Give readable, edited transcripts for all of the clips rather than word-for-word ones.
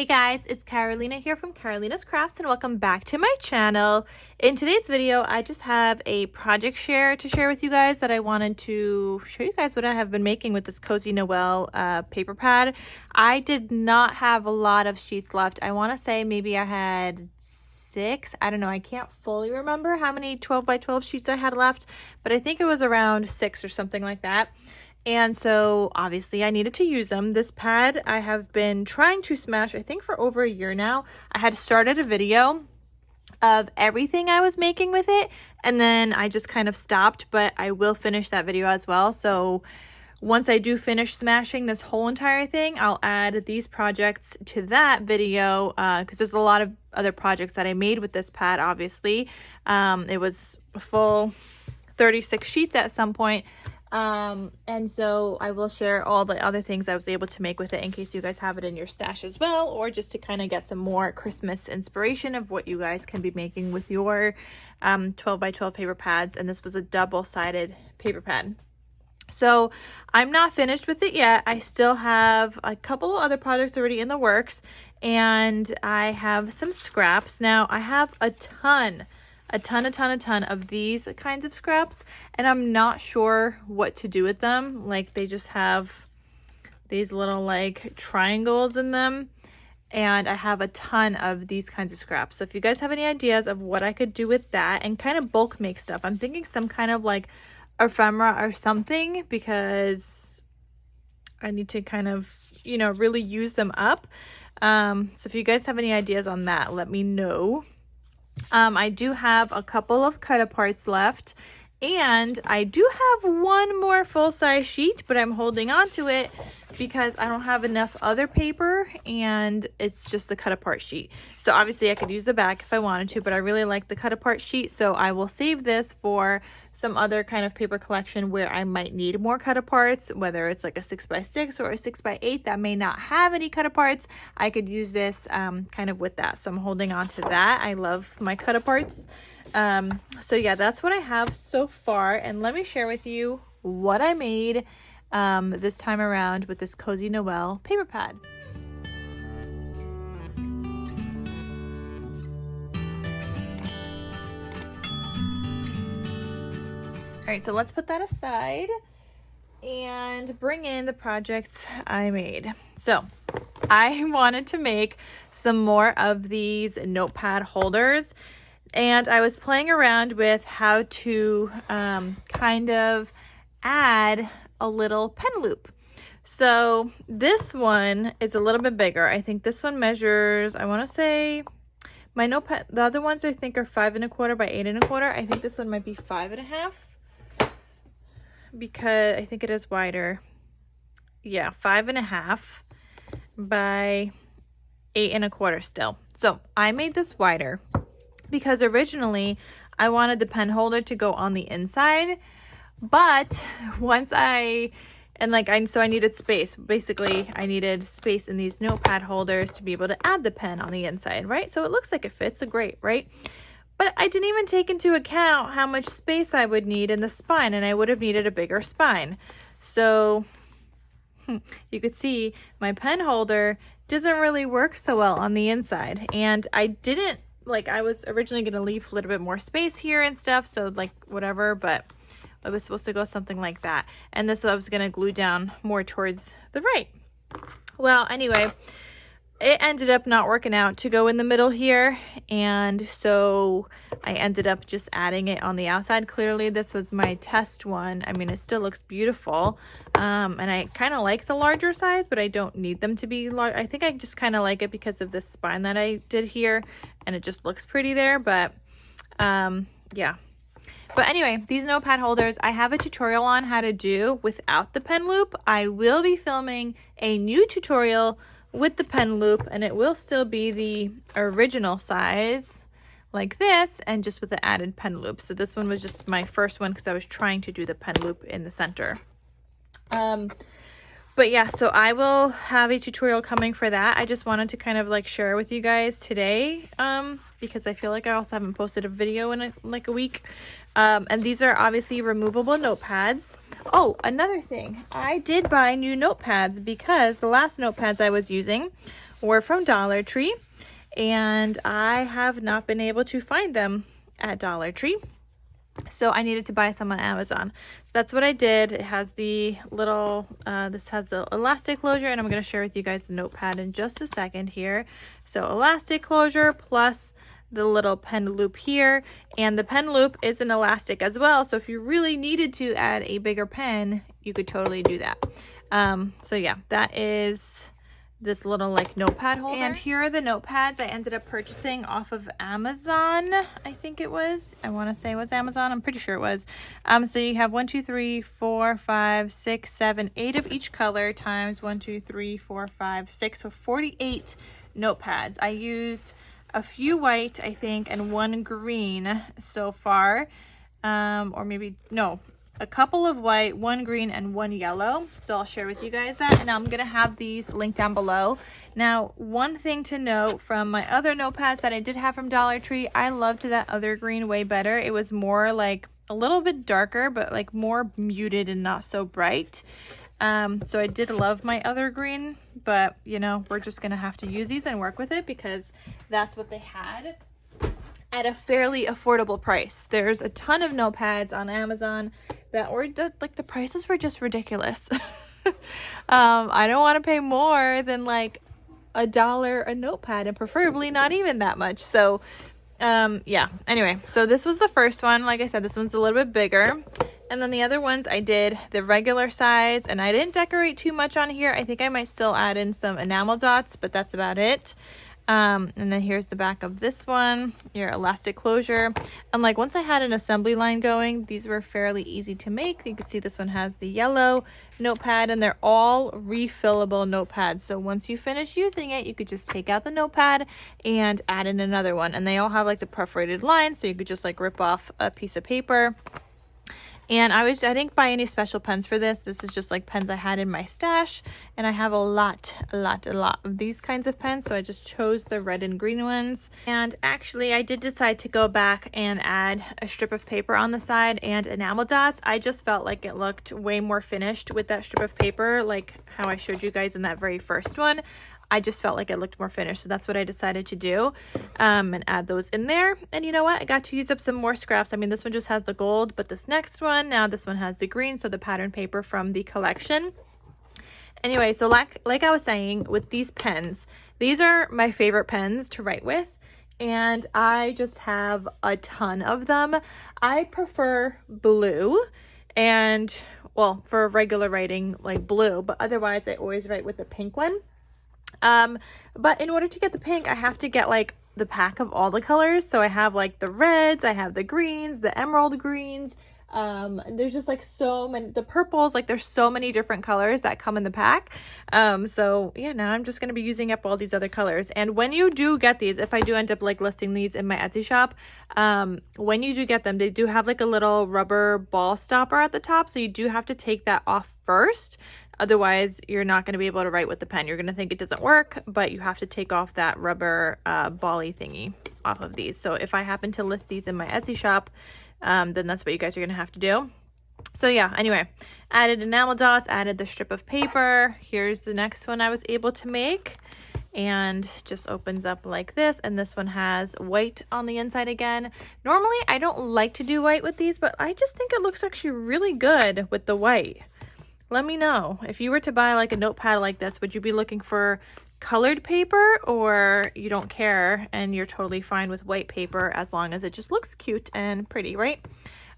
Hey guys, it's Carolina here from KarolinasKrafts and welcome back to my channel. In today's video, I just have a project share to share with you guys that I wanted to show you guys what I have been making with this Cozy Noel paper pad. I did not have a lot of sheets left. I want to say maybe I had 6. I don't know. I can't fully remember how many 12 by 12 sheets I had left, but I think it was around 6 or something like that. And so obviously I needed to use them. This pad I have been trying to smash, I think for over a year now. I had started a video of everything I was making with it, and then I just kind of stopped, but I will finish that video as well. So once I do finish smashing this whole entire thing, I'll add these projects to that video because there's a lot of other projects that I made with this pad, obviously. It was a full 36 sheets at some point. And so I will share all the other things I was able to make with it in case you guys have it in your stash as well, or just to kind of get some more Christmas inspiration of what you guys can be making with your 12 by 12 paper pads. And this was a double-sided paper pad. So I'm not finished with it yet. I still have a couple of other projects already in the works, and I have some scraps. Now I have a ton of these kinds of scraps, and I'm not sure what to do with them. Like, they just have these little like triangles in them, and I have a ton of these kinds of scraps. So if you guys have any ideas of what I could do with that and kind of bulk make stuff, I'm thinking some kind of like ephemera or something, because I need to kind of, you know, really use them up. So if you guys have any ideas on that, let me know. I do have a couple of cut aparts left, and I do have one more full-size sheet, but I'm holding on to it because I don't have enough other paper, and it's just the cut apart sheet. So obviously I could use the back if I wanted to, but I really like the cut apart sheet, so I will save this for some other kind of paper collection where I might need more cut aparts, whether it's like a 6x6 or a 6x8 that may not have any cut aparts. I could use this kind of with that, so I'm holding on to that. I love my cut aparts. So yeah, that's what I have so far, and let me share with you what I made this time around with this Cozy Noel paper pad. All right, so let's put that aside and bring in the projects I made. So I wanted to make some more of these notepad holders, and I was playing around with how to kind of add a little pen loop. So this one is a little bit bigger. I think this one measures, I want to say, my notepad, the other ones I think are 5 1/4 by 8 1/4. I think this one might be 5 1/2 because I think it is wider. Yeah, 5 1/2 by 8 1/4 still. So I made this wider because originally I wanted the pen holder to go on the inside, but once so I needed space. Basically, I needed space in these notepad holders to be able to add the pen on the inside, right? So it looks like it fits, great, right? But I didn't even take into account how much space I would need in the spine, and I would have needed a bigger spine. So you could see my pen holder doesn't really work so well on the inside, and I didn't, like, I was originally going to leave a little bit more space here and stuff, so like whatever, but it was supposed to go something like that. And this I was going to glue down more towards the right. Well, anyway, it ended up not working out to go in the middle here, and so I ended up just adding it on the outside. Clearly this was my test one. I mean, it still looks beautiful, and I kind of like the larger size, but I don't need them to be large. I think I just kind of like it because of this spine that I did here, and it just looks pretty there. But yeah. But anyway, these notepad holders, I have a tutorial on how to do without the pen loop. I will be filming a new tutorial with the pen loop, and it will still be the original size like this, and just with the added pen loop. So this one was just my first one because I was trying to do the pen loop in the center. But yeah, so I will have a tutorial coming for that. I just wanted to kind of like share with you guys today, because I feel like I also haven't posted a video in like a week. And these are obviously removable notepads. Oh, another thing, I did buy new notepads because the last notepads I was using were from Dollar Tree, and I have not been able to find them at Dollar Tree. So I needed to buy some on Amazon. So that's what I did. It has the little, this has the elastic closure, and I'm going to share with you guys the notepad in just a second here. So elastic closure plus the little pen loop here, and the pen loop is an elastic as well. So if you really needed to add a bigger pen, you could totally do that. So yeah, that is this little like notepad holder. And here are the notepads I ended up purchasing off of Amazon. I think it was, I want to say it was Amazon. I'm pretty sure it was. So you have 1, 2, 3, 4, 5, 6, 7, 8 of each color times 1, 2, 3, 4, 5, 6. So 48 notepads. I used a few white, I think, and 1 green so far. Or maybe, no, a couple of white, 1 green, and 1 yellow. So I'll share with you guys that, and I'm gonna have these linked down below. Now, one thing to note from my other notepads that I did have from Dollar Tree, I loved that other green way better. It was more like a little bit darker, but like more muted and not so bright. So I did love my other green, but you know, we're just gonna have to use these and work with it because that's what they had at a fairly affordable price. There's a ton of notepads on Amazon that were like, the prices were just ridiculous. I don't want to pay more than like $1 a notepad, and preferably not even that much. So yeah, anyway, so this was the first one. Like I said, this one's a little bit bigger, and then the other ones I did the regular size, and I didn't decorate too much on here. I think I might still add in some enamel dots, but that's about it. And then here's the back of this one, your elastic closure. And like once I had an assembly line going, these were fairly easy to make. You can see this one has the yellow notepad, and they're all refillable notepads. So once you finish using it, you could just take out the notepad and add in another one. And they all have like the perforated lines, so you could just like rip off a piece of paper. And I didn't buy any special pens for this. This is just like pens I had in my stash. And I have a lot of these kinds of pens. So I just chose the red and green ones. And actually, I did decide to go back and add a strip of paper on the side and enamel dots. I just felt like it looked way more finished with that strip of paper, like how I showed you guys in that very first one. I just felt like it looked more finished, so that's what I decided to do, and add those in there. And you know what? I got to use up some more scraps. I mean, this one just has the gold, but this next one, now this one has the green, so the pattern paper from the collection. Anyway, so like I was saying, with these pens, these are my favorite pens to write with, and I just have a ton of them. I prefer blue, and, well, for regular writing, like blue, but otherwise I always write with the pink one. But in order to get the pink, I have to get like the pack of all the colors. So I have like the reds, I have the greens, the emerald greens. There's just like so many, the purples, like there's so many different colors that come in the pack. So yeah, now I'm just going to be using up all these other colors. And when you do get these, if I do end up like listing these in my Etsy shop, when you do get them, they do have like a little rubber ball stopper at the top. So you do have to take that off first. Otherwise, you're not going to be able to write with the pen. You're going to think it doesn't work, but you have to take off that rubber bally thingy off of these. So if I happen to list these in my Etsy shop, then that's what you guys are going to have to do. So yeah, anyway, added enamel dots, added the strip of paper. Here's the next one I was able to make. And just opens up like this, and this one has white on the inside again. Normally, I don't like to do white with these, but I just think it looks actually really good with the white. Let me know if you were to buy like a notepad like this, would you be looking for colored paper, or you don't care and you're totally fine with white paper as long as it just looks cute and pretty, right?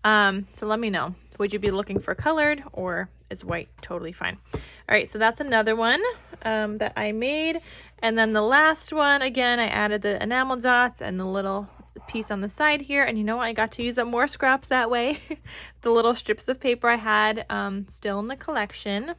So let me know, would you be looking for colored, or is white totally fine? All right, so that's another one that I made. And then the last one, again, I added the enamel dots and the little piece on the side here, and you know what, I got to use up more scraps that way. The little strips of paper I had still in the collection,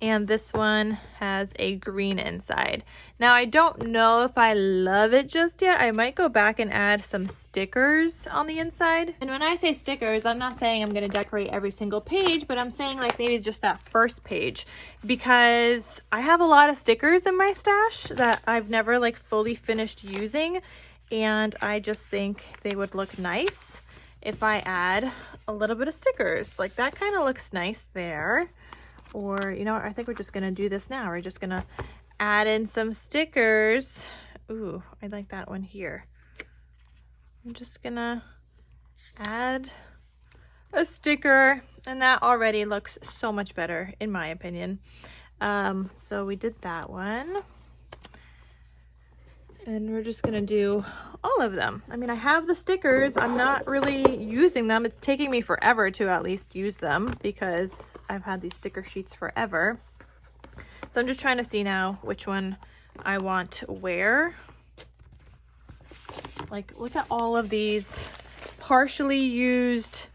and this one has a green inside. Now I don't know if I love it just yet. I might go back and add some stickers on the inside. And when I say stickers, I'm not saying I'm going to decorate every single page, but I'm saying like maybe just that first page, because I have a lot of stickers in my stash that I've never like fully finished using. And I just think they would look nice if I add a little bit of stickers. Like that kind of looks nice there. Or, you know, I think we're just going to do this now. We're just going to add in some stickers. Ooh, I like that one here. I'm just gonna add a sticker, and that already looks so much better in my opinion. So we did that one, and we're just gonna do all of them. I mean, I have the stickers, I'm not really using them. It's taking me forever to at least use them because I've had these sticker sheets forever. So I'm just trying to see now which one I want where. Like, look at all of these partially used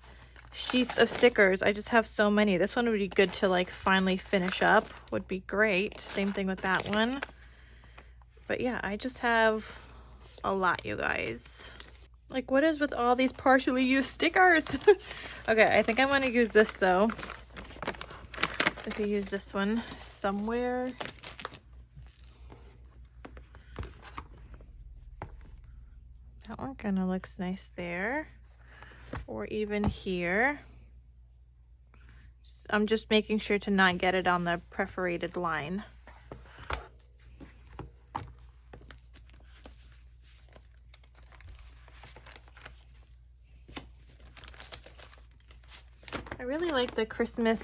sheets of stickers. I just have so many. This one would be good to like finally finish up, would be great. Same thing with that one. But yeah, I just have a lot, you guys. Like, what is with all these partially used stickers? Okay, I think I'm gonna use this though. I could use this one somewhere. That one kind of looks nice there, or even here. I'm just making sure to not get it on the perforated line. I really like the Christmas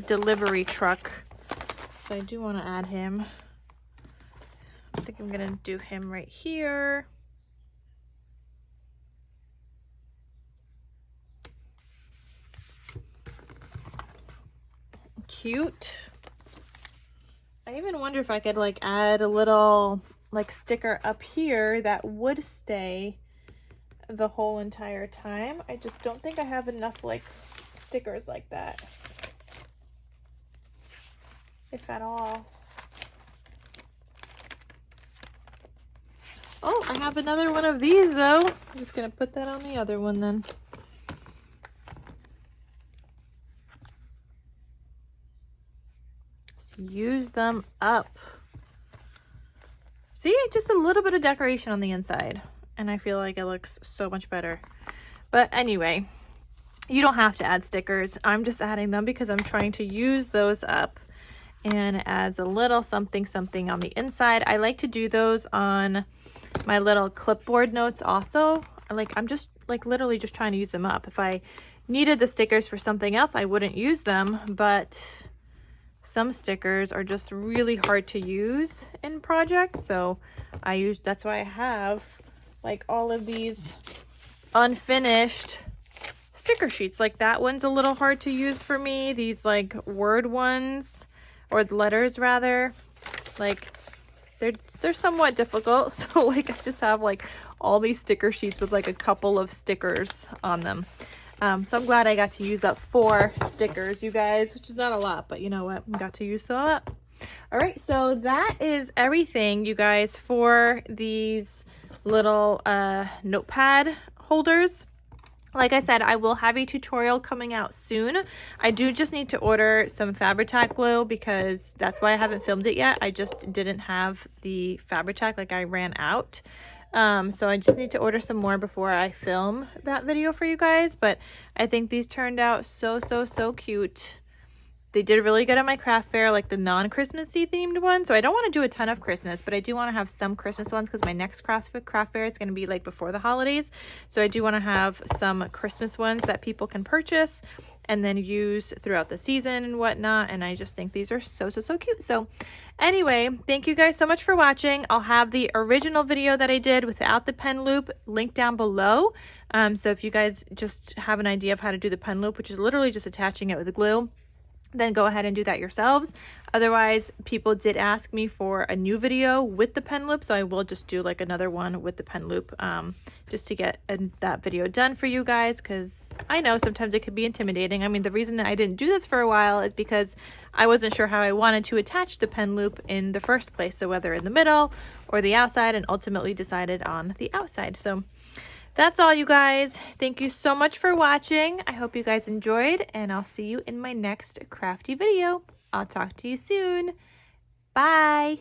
delivery truck, so I do want to add him. I think I'm gonna do him right here. Cute. I even wonder if I could like add a little like sticker up here that would stay the whole entire time. I just don't think I have enough like stickers like that, if at all. Oh, I have another one of these though. I'm just gonna put that on the other one then. Just use them up. See, just a little bit of decoration on the inside, and I feel like it looks so much better. But anyway, you don't have to add stickers. I'm just adding them because I'm trying to use those up, and it adds a little something something on the inside. I like to do those on my little clipboard notes also. Like, I'm just like literally just trying to use them up. If I needed the stickers for something else, I wouldn't use them, but some stickers are just really hard to use in projects, so that's why I have like all of these unfinished sticker sheets. Like that one's a little hard to use for me. These like word ones, or the letters rather, like they're somewhat difficult. So like I just have like all these sticker sheets with like a couple of stickers on them. So I'm glad I got to use up 4 stickers, you guys, which is not a lot, but you know what, I got to use some up. All right, so that is everything, you guys, for these little notepad holders. Like I said, I will have a tutorial coming out soon. I do just need to order some Fabri-Tac glue because that's why I haven't filmed it yet. I just didn't have the Fabri-Tac, like I ran out. So I just need to order some more before I film that video for you guys. But I think these turned out so cute. They did really good at my craft fair, like the non-Christmassy themed one. So I don't want to do a ton of Christmas, but I do want to have some Christmas ones because my next craft fair is going to be like before the holidays. So I do want to have some Christmas ones that people can purchase and then use throughout the season and whatnot. And I just think these are so cute. So anyway, thank you guys so much for watching. I'll have the original video that I did without the pen loop linked down below. So if you guys just have an idea of how to do the pen loop, which is literally just attaching it with glue, then go ahead and do that yourselves. Otherwise, people did ask me for a new video with the pen loop, so I will just do like another one with the pen loop just to get that video done for you guys, because I know sometimes it could be intimidating. I mean, the reason that I didn't do this for a while is because I wasn't sure how I wanted to attach the pen loop in the first place, so whether in the middle or the outside, and ultimately decided on the outside. So that's all, you guys. Thank you so much for watching. I hope you guys enjoyed, and I'll see you in my next crafty video. I'll talk to you soon. Bye.